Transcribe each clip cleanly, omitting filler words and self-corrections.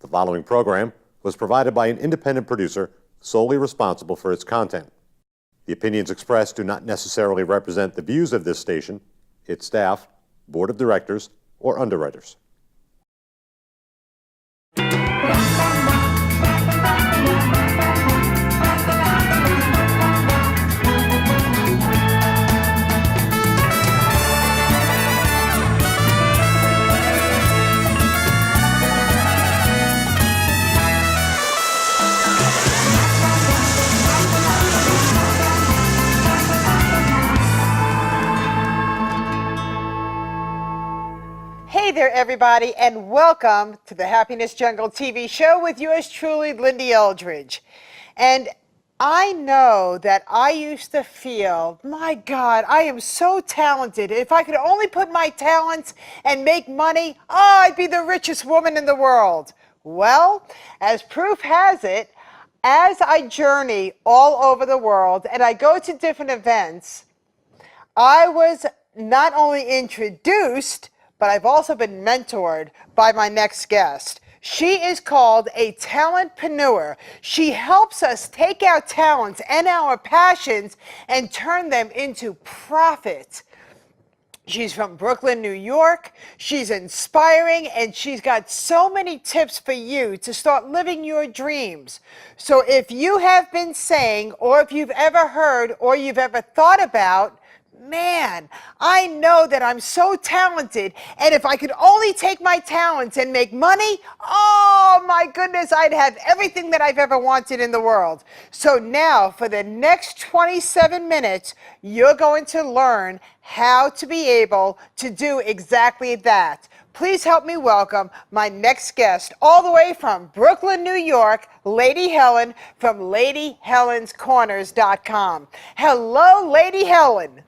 The following program was provided by an independent producer solely responsible for its content. The opinions expressed do not necessarily represent the views of this station, its staff, board of directors, or underwriters. Hey there, everybody, and welcome to the Happiness Jungle TV show with yours truly, Lindy Eldridge. And I know that I used to feel, my God, I am so talented. If I could only put my talents and make money, I'd be the richest woman in the world. Well, as proof has it, as I journey all over the world and I go to different events, I was not only introduced, but I've also been mentored by my next guest. She is called a talentpreneur. She helps us take our talents and our passions and turn them into profit. She's from Brooklyn, New York. She's inspiring, and she's got so many tips for you to start living your dreams. So if you have been saying, or if you've ever heard, or you've ever thought about, man, I know that I'm so talented, and if I could only take my talents and make money, oh my goodness, I'd have everything that I've ever wanted in the world. So now, for the next 27 minutes, you're going to learn how to be able to do exactly that. Please help me welcome my next guest, all the way from Brooklyn, New York, Lady Helyn from LadyHelensCorners.com. Hello, Lady Helyn.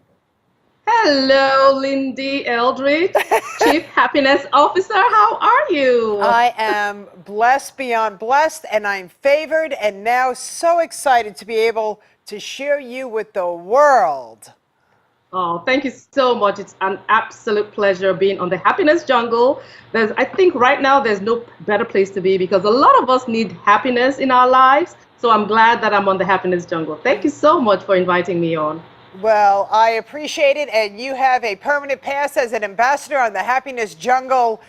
Hello, Lindy, Eldridge, Chief Happiness Officer. How are you? I am blessed beyond blessed, and I'm favored, and now so excited to be able to share you with the world. Oh, thank you so much. It's an absolute pleasure being on the Happiness Jungle. I think right now there's no better place to be because a lot of us need happiness in our lives. So I'm glad that I'm on the Happiness Jungle. Thank you so much for inviting me on. Well, I appreciate it, and you have a permanent pass as an ambassador on the Happiness Jungle,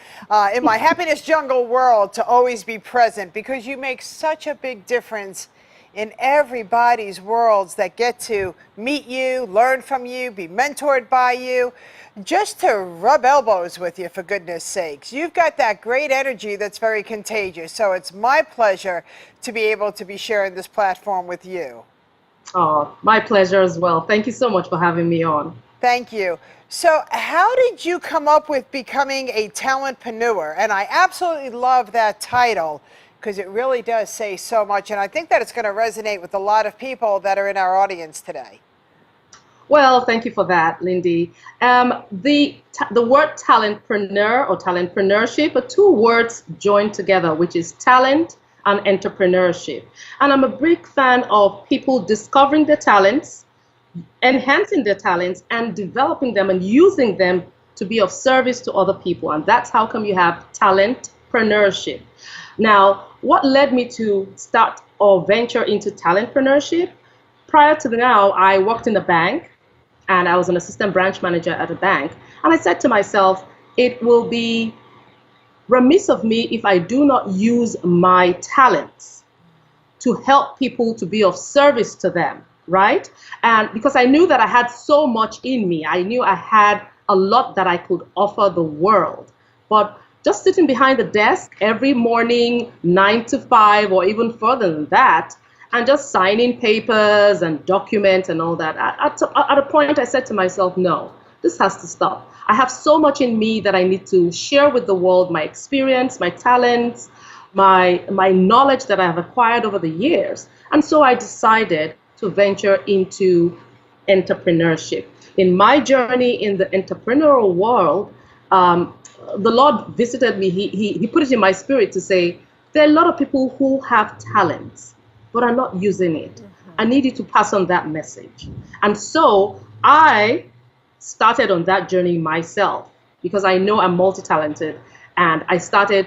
in my Happiness Jungle world, to always be present, because you make such a big difference in everybody's worlds that get to meet you, learn from you, be mentored by you, just to rub elbows with you, for goodness sakes. You've got that great energy that's very contagious, so it's my pleasure to be able to be sharing this platform with you. Oh, my pleasure as well. Thank you so much for having me on. Thank you. So how did you come up with becoming a talentpreneur? And I absolutely love that title because it really does say so much. And I think that it's going to resonate with a lot of people that are in our audience today. Well, thank you for that, Lindy. The word talentpreneur or talentpreneurship are two words joined together, which is talent and entrepreneurship. And I'm a big fan of people discovering their talents, enhancing their talents, and developing them and using them to be of service to other people. And that's how come you have talentpreneurship. Now, what led me to start or venture into talentpreneurship? Prior to now, I worked in a bank, and I was an assistant branch manager at a bank. And I said to myself, it will be remiss of me if I do not use my talents to help people, to be of service to them, right? And because I knew that I had so much in me, I knew I had a lot that I could offer the world. But just sitting behind the desk every morning, 9 to 5, or even further than that, and just signing papers and documents and all that, at a point I said to myself, no, this has to stop. I have so much in me that I need to share with the world, my experience, my talents, my knowledge that I have acquired over the years. And so I decided to venture into entrepreneurship. In my journey in the entrepreneurial world, the Lord visited me. He put it in my spirit to say, there are a lot of people who have talents, but are not using it. Mm-hmm. I need you to pass on that message. And so I started on that journey myself because I know I'm multi-talented. And I started,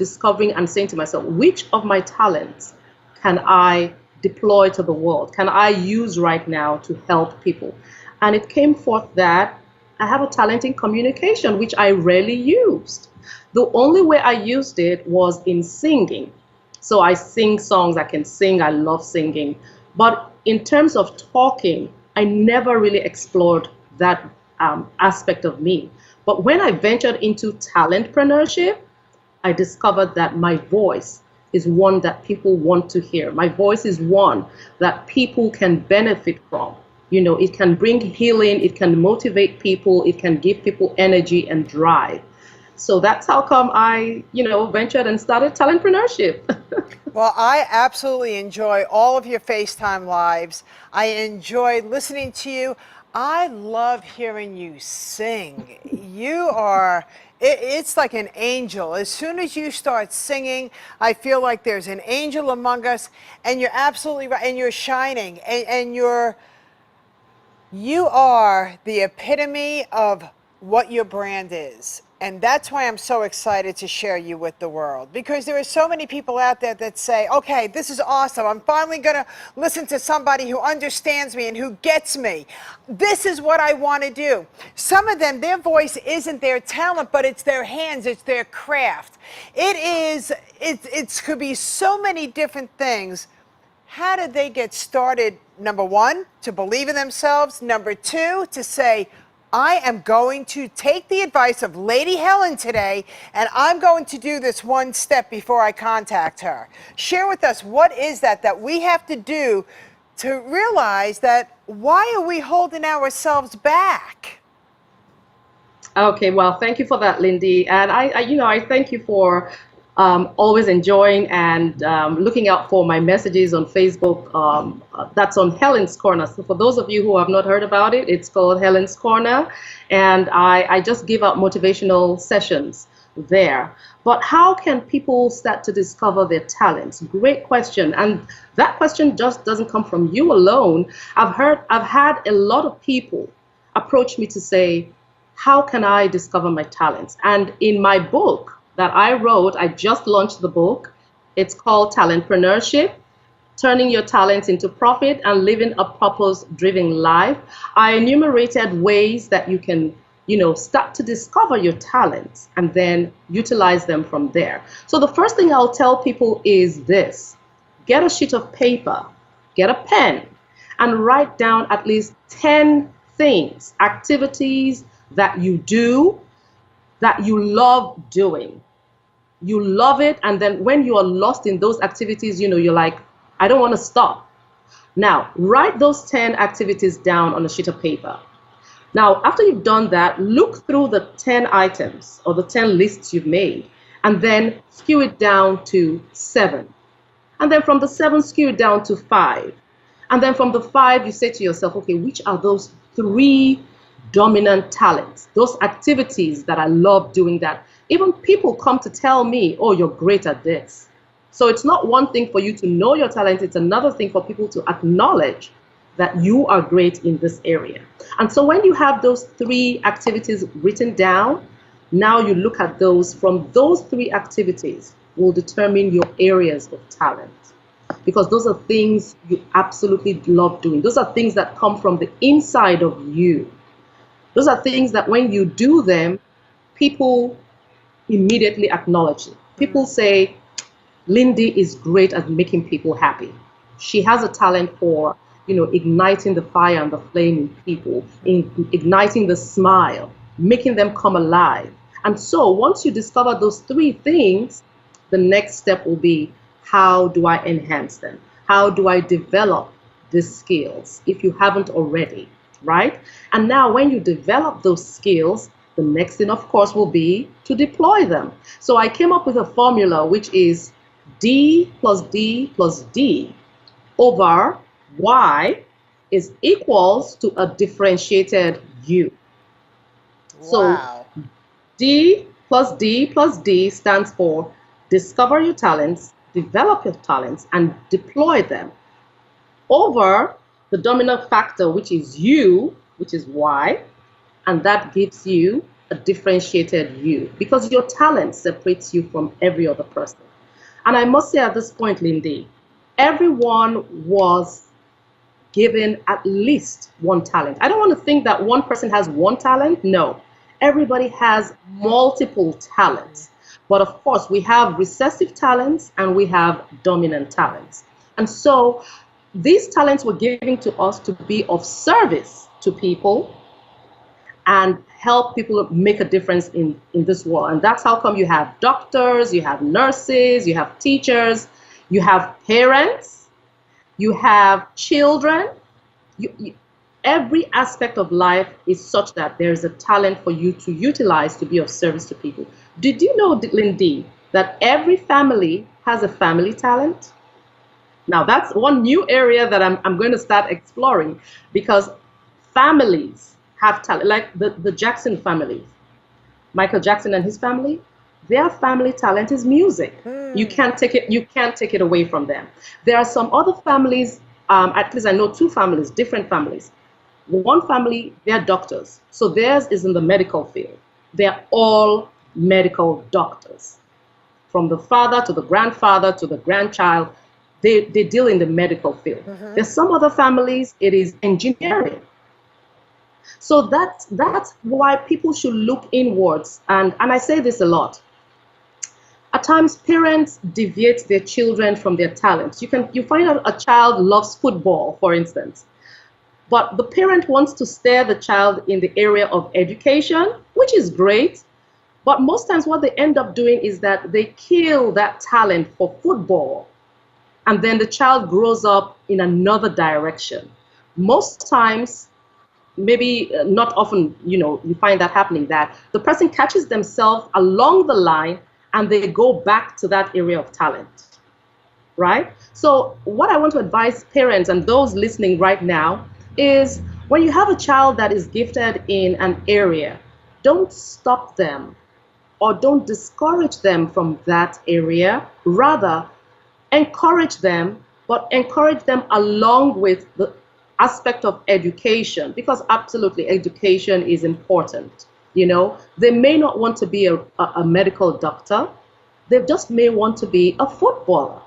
discovering and saying to myself, which of my talents can I deploy to the world? Can I use right now to help people? And it came forth that I have a talent in communication, which I rarely used. The only way I used it was in singing. So I sing songs, I can sing, I love singing. But in terms of talking, I never really explored that aspect of me. But when I ventured into talentpreneurship, I discovered that my voice is one that people want to hear. My voice is one that people can benefit from. It can bring healing, it can motivate people, it can give people energy and drive. So that's how come I, ventured and started talentpreneurship. Well, I absolutely enjoy all of your FaceTime lives. I enjoy listening to you. I love hearing you sing. You are, it's like an angel. As soon as you start singing, I feel like there's an angel among us, and you're absolutely right, and you're shining, and you are the epitome of what your brand is. And that's why I'm so excited to share you with the world, because there are so many people out there that say, okay, this is awesome. I'm finally going to listen to somebody who understands me and who gets me. This is what I want to do. Some of them, their voice isn't their talent, but it's their hands, it's their craft. It could be so many different things. How did they get started? Number one, to believe in themselves. Number two, to say, I am going to take the advice of Lady Helyn today, and I'm going to do this one step before I contact her. Share with us, what is that we have to do to realize that why are we holding ourselves back? Okay, well, thank you for that, Lindy. And I thank you for always enjoying and looking out for my messages on Facebook. That's on Helyn's Corner. So for those of you who have not heard about it, it's called Helyn's Corner. And I just give out motivational sessions there. But how can people start to discover their talents? Great question. And that question just doesn't come from you alone. I've had a lot of people approach me to say, how can I discover my talents? And in my book that I wrote, I just launched the book. It's called Talentpreneurship, Turning Your Talents into Profit and Living a Purpose-Driven Life. I enumerated ways that you can, start to discover your talents and then utilize them from there. So the first thing I'll tell people is this: get a sheet of paper, get a pen, and write down at least 10 things, activities that you do that you love doing. You love it, and then when you are lost in those activities, you're like, I don't want to stop. Now, write those 10 activities down on a sheet of paper. Now, after you've done that, look through the 10 items or the 10 lists you've made, and then skew it down to 7. And then from the 7, skew it down to 5. And then from the 5, you say to yourself, okay, which are those 3 dominant talents, those activities that I love doing that even people come to tell me, oh, you're great at this. So it's not one thing for you to know your talent, it's another thing for people to acknowledge that you are great in this area. And so when you have those 3 activities written down, now you look at those. From those 3 activities will determine your areas of talent, because those are things you absolutely love doing. Those are things that come from the inside of you. Those are things that when you do them, people immediately acknowledge it. People say, Lindy is great at making people happy. She has a talent for, igniting the fire and the flame in people, igniting the smile, making them come alive. And so once you discover those 3 things, the next step will be, how do I enhance them? How do I develop these skills if you haven't already, right? And now when you develop those skills, the next thing, of course, will be to deploy them. So I came up with a formula, which is D plus D plus D over Y is equals to a differentiated U. Wow. So D plus D plus D stands for discover your talents, develop your talents, and deploy them, over the dominant factor, which is U, which is Y, and that gives you a differentiated you, because your talent separates you from every other person. And I must say at this point, Lindy, everyone was given at least one talent. I don't want to think that one person has one talent. No, everybody has multiple talents. But of course, we have recessive talents and we have dominant talents. And so these talents were given to us to be of service to people and help people make a difference in this world. And that's how come you have doctors, you have nurses, you have teachers, you have parents, you have children. Every aspect of life is such that there's a talent for you to utilize to be of service to people. Did you know, Lindy, that every family has a family talent? Now, that's one new area that I'm going to start exploring, because families have talent, like the Jackson family, Michael Jackson and his family. Their family talent is music. You can't take it away from them. There are some other families, at least I know two families, different families. One family, they're doctors. So theirs is in the medical field. They're all medical doctors. From the father to the grandfather to the grandchild, they deal in the medical field. There's some other families, it is engineering. So that's why people should look inwards. And I say this a lot. At times, parents deviate their children from their talents. You find out a child loves football, for instance, but the parent wants to steer the child in the area of education, which is great. But most times what they end up doing is that they kill that talent for football. And then the child grows up in another direction. Most times, maybe not often, you find that happening, that the person catches themselves along the line and they go back to that area of talent, right? So what I want to advise parents and those listening right now is, when you have a child that is gifted in an area, don't stop them or don't discourage them from that area. Rather, encourage them, but encourage them along with the aspect of education, because absolutely education is important. They may not want to be a medical doctor. They just may want to be a footballer.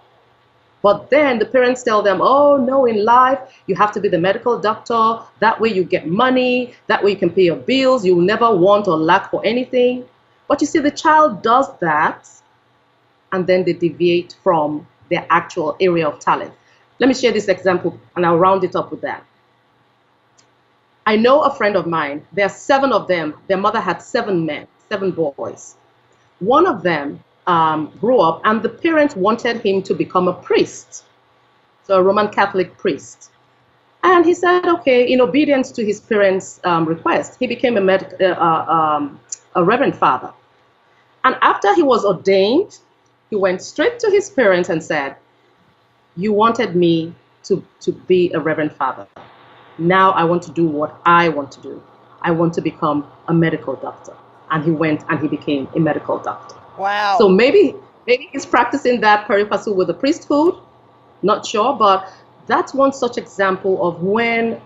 But then the parents tell them, oh, no, in life, you have to be the medical doctor. That way you get money. That way you can pay your bills. You will never want or lack for anything. But you see, the child does that, and then they deviate from their actual area of talent. Let me share this example, and I'll round it up with that. I know a friend of mine. There are 7 of them. Their mother had 7 boys. One of them grew up, and the parents wanted him to become a priest, so a Roman Catholic priest. And he said, okay, in obedience to his parents' request, he became a reverend father. And after he was ordained, he went straight to his parents and said, you wanted me to be a reverend father. Now I want to do what I want to do. I want to become a medical doctor. And he went and he became a medical doctor. Wow. So maybe he's practicing that pari passu with the priesthood, not sure, but that's one such example of when,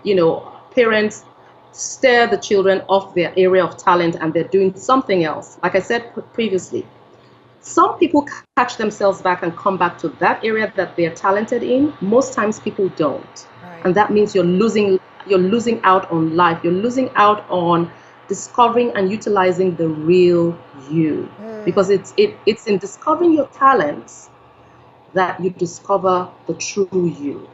parents steer the children off their area of talent and they're doing something else. Like I said previously, some people catch themselves back and come back to that area that they're talented in. Most times people don't. Right. And that means you're losing out on life. You're losing out on discovering and utilizing the real you. Because it's in discovering your talents that you discover the true you.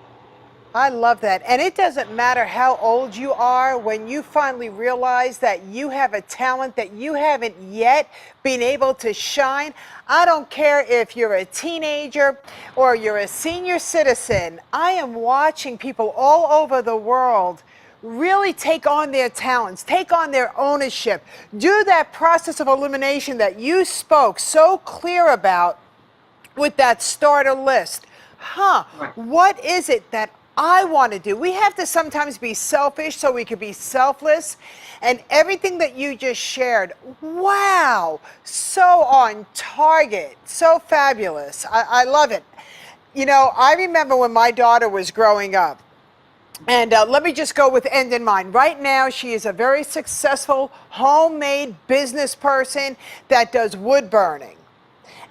I love that. And it doesn't matter how old you are, when you finally realize that you have a talent that you haven't yet been able to shine. I don't care if you're a teenager or you're a senior citizen. I am watching people all over the world really take on their talents, take on their ownership, do that process of elimination that you spoke so clear about with that starter list. Right. What is it that I want to do? We have to sometimes be selfish so we can be selfless. And everything that you just shared, wow, so on target, so fabulous. I love it. I remember when my daughter was growing up, And let me just go with end in mind. Right now, she is a very successful homemade business person that does wood burning.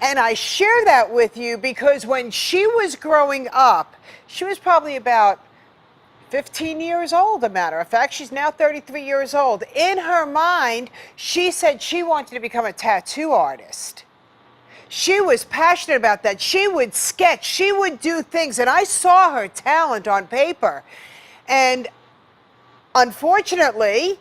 And I share that with you because when she was growing up, she was probably about 15 years old, a matter of fact. She's now 33 years old. In her mind, she said she wanted to become a tattoo artist. She was passionate about that. She would sketch, she would do things, and I saw her talent on paper. And unfortunately,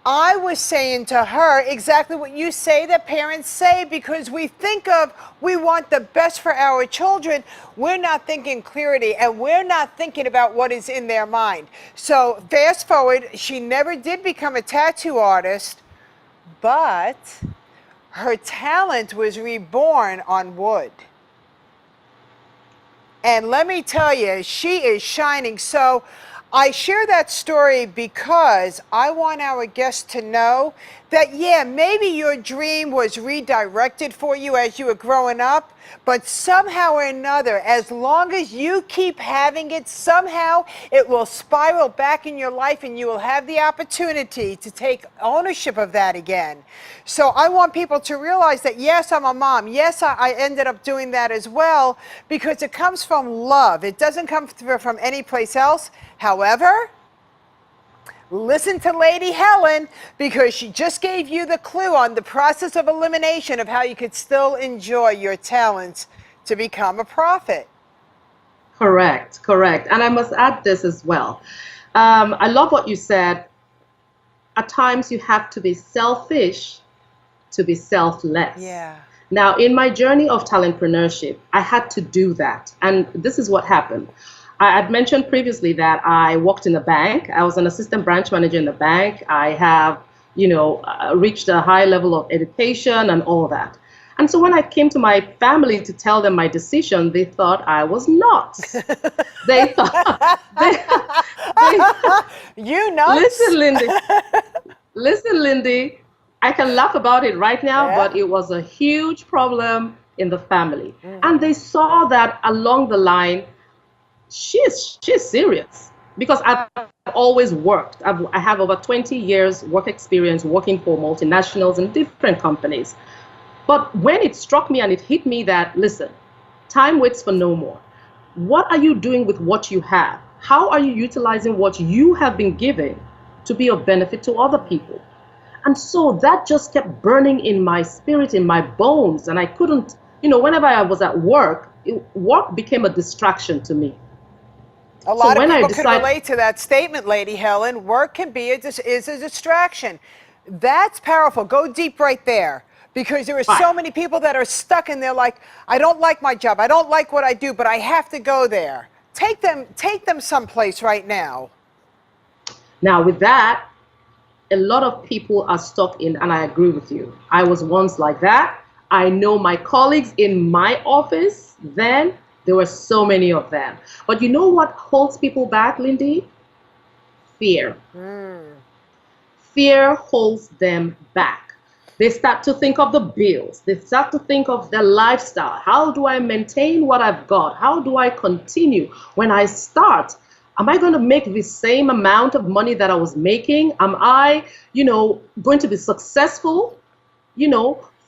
I was saying to her exactly what you say that parents say, because we think of, we want the best for our children. We're not thinking clarity, and we're not thinking about what is in their mind. So fast forward, she never did become a tattoo artist, but her talent was reborn on wood. And let me tell you, she is shining. So I share that story because I want our guests to know that, yeah, maybe your dream was redirected for you as you were growing up, but somehow or another, as long as you keep having it, somehow it will spiral back in your life and you will have the opportunity to take ownership of that again. So I want people to realize that, yes, I'm a mom. Yes, I ended up doing that as well, because it comes from love. It doesn't come from any place else. However, listen to Lady Helyn, because she just gave you the clue on the process of elimination of how you could still enjoy your talents to become a prophet. Correct, correct. And I must add this as well. I love what you said. At times you have to be selfish to be selfless. Yeah. Now, in my journey of talentpreneurship, I had to do that. And this is what happened. I had mentioned previously that I worked in a bank. I was an assistant branch manager in the bank. I have, reached a high level of education and all that. And so when I came to my family to tell them my decision, they thought I was nuts. They thought, you nuts? Listen, Lindy, I can laugh about it right now, Yeah. but it was a huge problem in the family. And they saw that along the line, she's serious, because I've always worked. I have over 20 years work experience working for multinationals and different companies. But when it struck me and it hit me that, listen, time waits for no more. What are you doing with what you have? How are you utilizing what you have been given to be of benefit to other people? And so that just kept burning in my spirit, in my bones. And I couldn't, whenever I was at work, work became a distraction to me. A lot of people can relate to that statement, Lady Helyn. Work can be is a distraction. That's powerful. Go deep right there, because there are so many people that are stuck and they're like, I don't like my job. I don't like what I do, but I have to go there. Take them someplace right now. Now, with that, a lot of people are stuck in, and I agree with you. I was once like that. I know my colleagues in my office then. There were so many of them. But you know what holds people back, Lindy? Fear. Fear holds them back. They start to think of the bills. They start to think of their lifestyle. How do I maintain what I've got? How do I continue? When I start, am I going to make the same amount of money that I was making? Am I, going to be successful?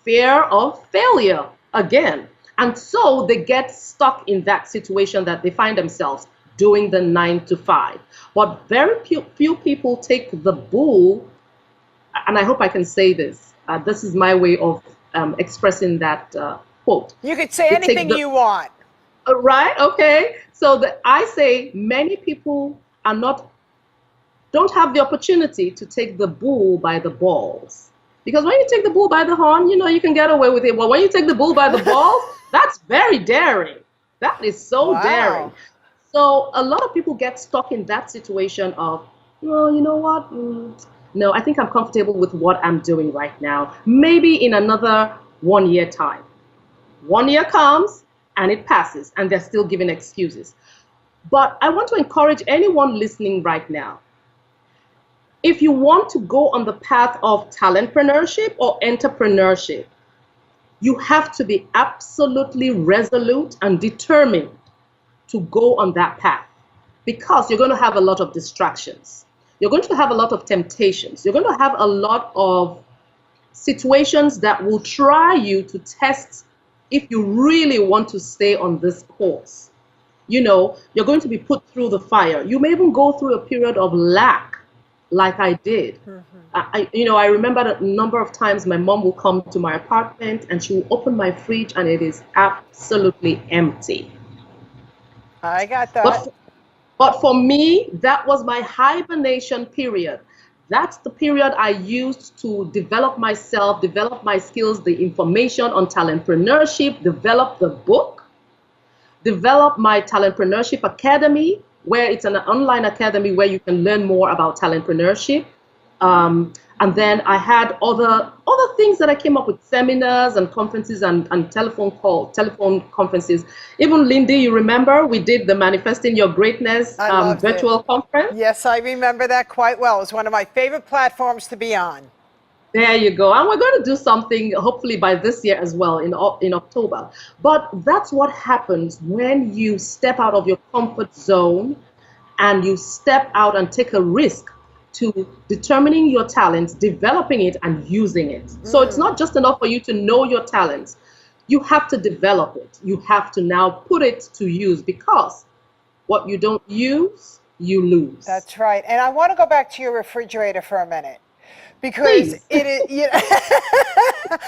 Fear of failure again. And so they get stuck in that situation that they find themselves doing the 9 to 5. But very few people take the bull, and I hope I can say this. This is my way of expressing that quote. You could say anything you want. Right, okay. So I say many people don't have the opportunity to take the bull by the balls. Because when you take the bull by the horn, you can get away with it. But when you take the bull by the balls, that's very daring. That is so daring. So a lot of people get stuck in that situation of, well, you know what? No, I think I'm comfortable with what I'm doing right now. Maybe in another 1 year time. 1 year comes and it passes and they're still giving excuses. But I want to encourage anyone listening right now. If you want to go on the path of talentpreneurship or entrepreneurship, you have to be absolutely resolute and determined to go on that path. because you're going to have a lot of distractions. You're going to have a lot of temptations. You're going to have a lot of situations that will try you to test if you really want to stay on this course. You know, you're going to be put through the fire. You may even go through a period of lack, like I did. I remember a number of times my mom will come to my apartment and she will open my fridge and it is absolutely empty. I got that. But for me, that was my hibernation period. That's the period I used to develop myself, develop my skills, the information on talentpreneurship, develop the book, develop my Talentpreneurship Academy, where it's an online academy where you can learn more about talentpreneurship. And then I had other things that I came up with, seminars and conferences and telephone conferences. Even Lindy, you remember we did the Manifesting Your Greatness virtual conference? Yes, I remember that quite well. It was one of my favorite platforms to be on. There you go. And we're going to do something hopefully by this year as well in October. But that's what happens when you step out of your comfort zone and you step out and take a risk to determining your talents, developing it, and using it. So it's not just enough for you to know your talents. You have to develop it. You have to now put it to use, because what you don't use, you lose. That's right. And I want to go back to your refrigerator for a minute. Because Please. it is,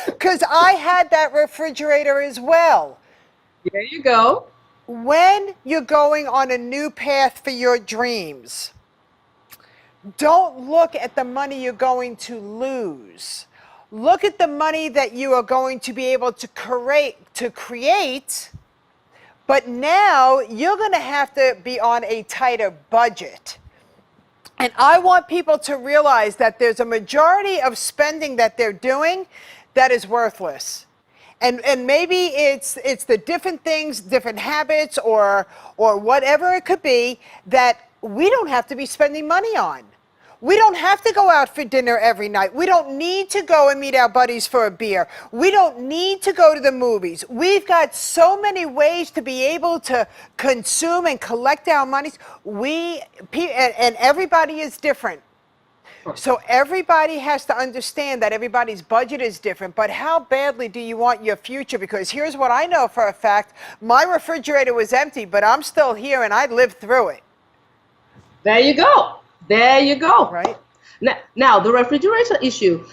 because I had that refrigerator as well. There you go. When you're going on a new path for your dreams, don't look at the money you're going to lose. Look at the money that you are going to be able to create, but now you're going to have to be on a tighter budget. And I want people to realize that there's a majority of spending that they're doing that is worthless. And maybe it's the different things, different habits, or whatever it could be that we don't have to be spending money on. We don't have to go out for dinner every night. We don't need to go and meet our buddies for a beer. We don't need to go to the movies. We've got so many ways to be able to consume and collect our monies. And everybody is different. So everybody has to understand that everybody's budget is different, but how badly do you want your future? Because here's what I know for a fact. My refrigerator was empty, but I'm still here and I lived through it. There you go. There you go. Right. Now the refrigerator issue.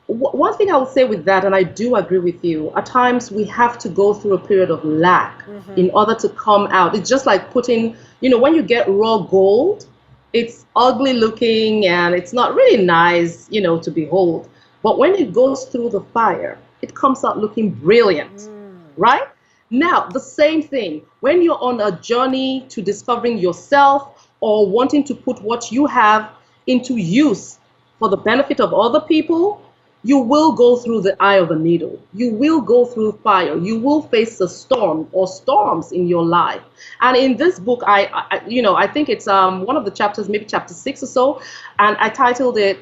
One thing I will say with that, and I do agree with you, at times we have to go through a period of lack in order to come out. It's just like putting, when you get raw gold, it's ugly looking and it's not really nice, to behold. But when it goes through the fire, it comes out looking brilliant, right? Now, the same thing, when you're on a journey to discovering yourself, or wanting to put what you have into use for the benefit of other people, you will go through the eye of the needle. You will go through fire. You will face a storm or storms in your life. And in this book, I think it's one of the chapters, maybe chapter 6 or so, and I titled it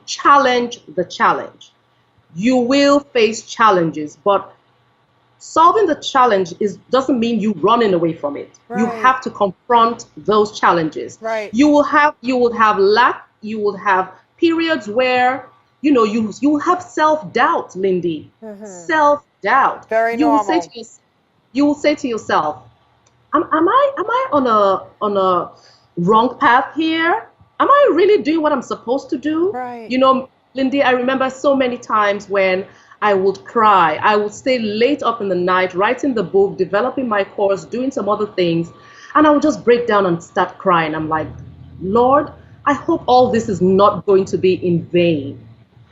Challenge the Challenge. You will face challenges, but solving the challenge doesn't mean you running away from it. Right. You have to confront those challenges. Right. You will have lack. You will have periods where you will have self-doubt, Lindy. Self-doubt. Very normal. You will say to yourself, am I on a wrong path here? Am I really doing what I'm supposed to do? Right. Lindy, I remember so many times when I would cry. I would stay late up in the night, writing the book, developing my course, doing some other things, and I would just break down and start crying. I'm like, Lord, I hope all this is not going to be in vain.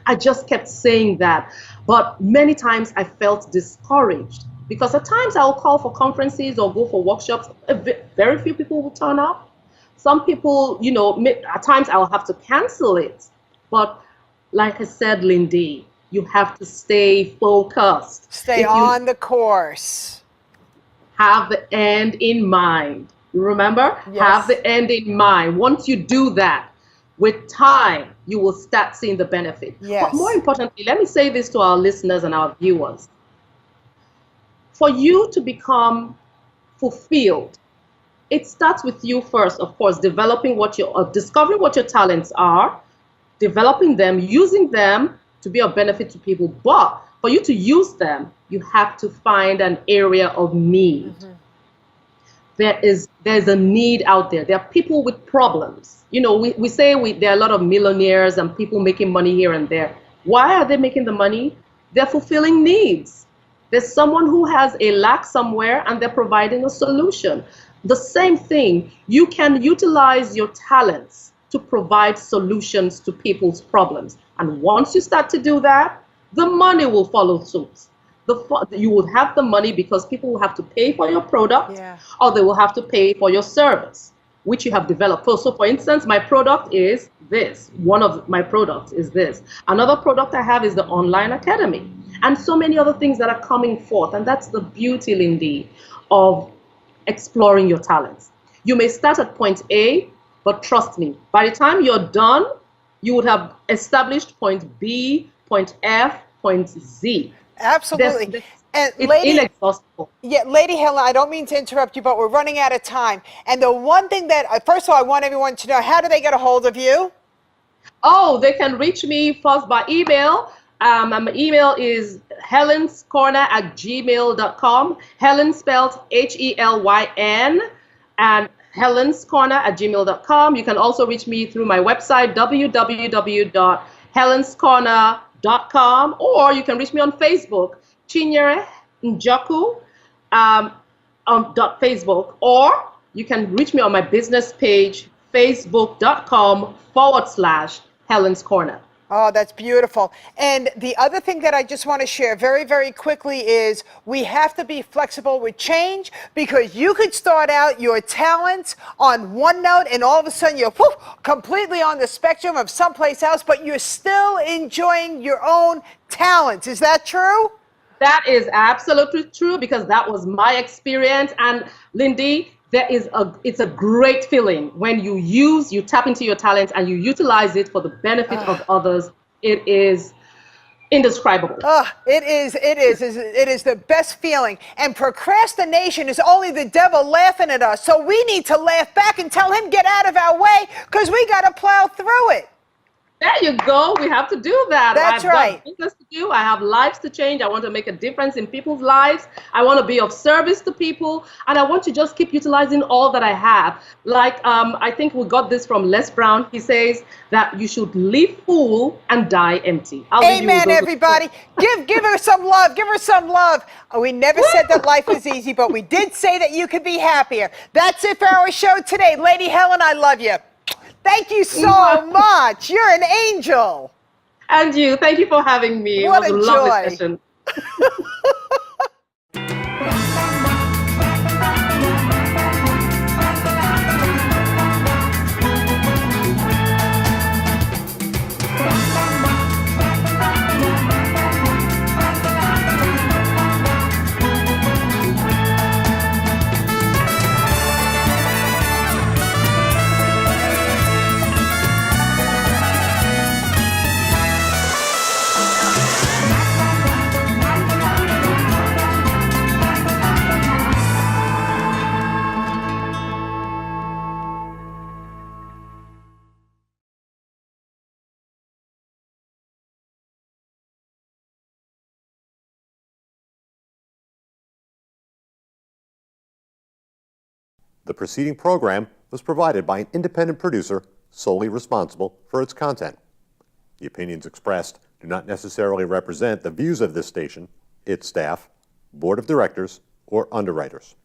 I just kept saying that. But many times I felt discouraged, because at times I'll call for conferences or go for workshops. Very few people will turn up. Some people, at times I'll have to cancel it. But like I said, Lindy, you have to stay focused. Stay on the course. Have the end in mind. Remember? Yes. Have the end in mind. Once you do that, with time, you will start seeing the benefit. Yes. But more importantly, let me say this to our listeners and our viewers. For you to become fulfilled, it starts with you first, of course, discovering what your talents are, developing them, using them to be of benefit to people. But for you to use them, you have to find an area of need. There's a need out there. There are people with problems. You know, we say there are a lot of millionaires and people making money here and there. Why are they making the money? They're fulfilling needs. There's someone who has a lack somewhere and they're providing a solution. The same thing, you can utilize your talents to provide solutions to people's problems. And once you start to do that, the money will follow suit. You will have the money because people will have to pay for your product, or they will have to pay for your service, which you have developed. So for instance, my product is this. One of my products is this. Another product I have is the online academy, and so many other things that are coming forth. And that's the beauty, Lindy, of exploring your talents. You may start at point A, but trust me, by the time you're done, you would have established point B, point F, point Z. Absolutely. And it's inexhaustible. Yeah, Lady Helyn, I don't mean to interrupt you, but we're running out of time. And the one thing that, first of all, I want everyone to know, how do they get a hold of you? Oh, they can reach me first by email. My email is helynscorner@gmail.com. Helyn spelled Helyn, and helynscorner@gmail.com. You can also reach me through my website, www.helynscorner.com, or you can reach me on Facebook, Chinyere Njoku on .facebook, or you can reach me on my business page, facebook.com/Helyn's Corner. Oh, that's beautiful. And the other thing that I just want to share very, very quickly is we have to be flexible with change, because you could start out your talents on one note and all of a sudden you're completely on the spectrum of someplace else, but you're still enjoying your own talents. Is that true? That is absolutely true, because that was my experience. And Lindy, it's a great feeling when you tap into your talents and you utilize it for the benefit of others. It is indescribable. It is the best feeling. And procrastination is only the devil laughing at us. So we need to laugh back and tell him, get out of our way, because we got to plow through it. There you go. We have to do that. That's right. I've got business to do. I have lives to change. I want to make a difference in people's lives. I want to be of service to people. And I want to just keep utilizing all that I have. Like, I think we got this from Les Brown. He says that you should live full and die empty. Amen, everybody. Give her some love. Give her some love. We never said that life was easy, but we did say that you could be happier. That's it for our show today. Lady Helyn, I love you. Thank you so much. You're an angel. And you. Thank you for having me. What it was a lovely session. The preceding program was provided by an independent producer solely responsible for its content. The opinions expressed do not necessarily represent the views of this station, its staff, board of directors, or underwriters.